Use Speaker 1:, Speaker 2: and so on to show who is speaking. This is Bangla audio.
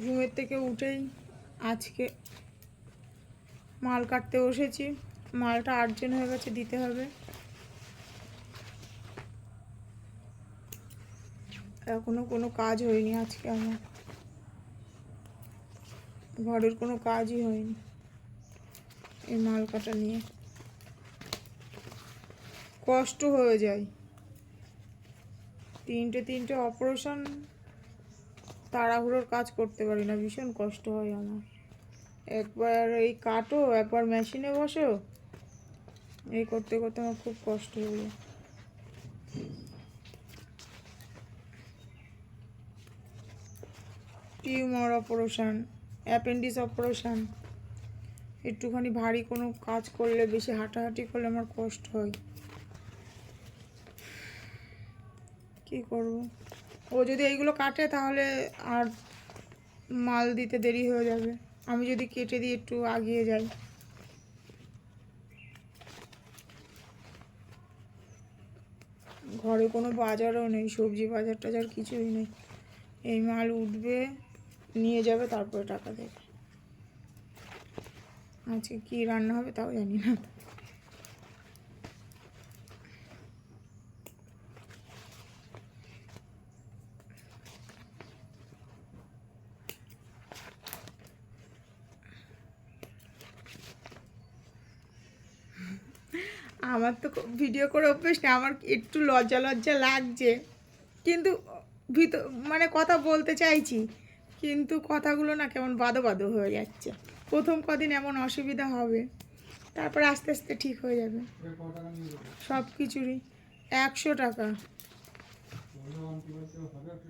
Speaker 1: ঘুমের থেকে উঠেই আজকে মাল কাটতে বসেছি। মালটা আর্জেন্ট হয়ে গেছে, দিতে হবে। এখনো কোনো কাজ হয়নি আজকে, আমার ঘরের কোনো কাজই হয়নি এই মাল কাটা নিয়ে। কষ্ট হয়ে যায়, তিনটে অপারেশন, তাড়াহুড়োর কাজ করতে পারি না, ভীষণ কষ্ট হয় আমার। একবার এই কাটো, একবার মেশিনে বসো, এই করতে করতে আমার খুব কষ্ট হয়ে যায়। টিউমার অপারেশন, অ্যাপেন্ডিক্স অপারেশন, একটুখানি ভারী কোনো কাজ করলে, বেশি হাঁটাহাঁটি করলে আমার কষ্ট হয়। কি করব? ও যদি এইগুলো কাটে তাহলে আর মাল দিতে দেরি হয়ে যাবে। আমি যদি কেটে দিয়ে একটু আগিয়ে যাই। ঘরে কোনো বাজারও নেই, সবজি বাজার টাজার কিছুই নেই। এই মাল উঠবে, নিয়ে যাবে, তারপরে টাকা দেবে। আজকে কী রান্না হবে তাও জানি না। আমার তো ভিডিও করে অভ্যেস না, আমার একটু লজ্জা লজ্জা লাগছে, কিন্তু ভিতর মানে কথা বলতে চাইছি, কিন্তু কথাগুলো না কেমন বাদো বাদো হয়ে যাচ্ছে। প্রথম কদিন এমন অসুবিধা হবে, তারপরে আস্তে আস্তে ঠিক হয়ে যাবে সব কিছুরই। 100 টাকা।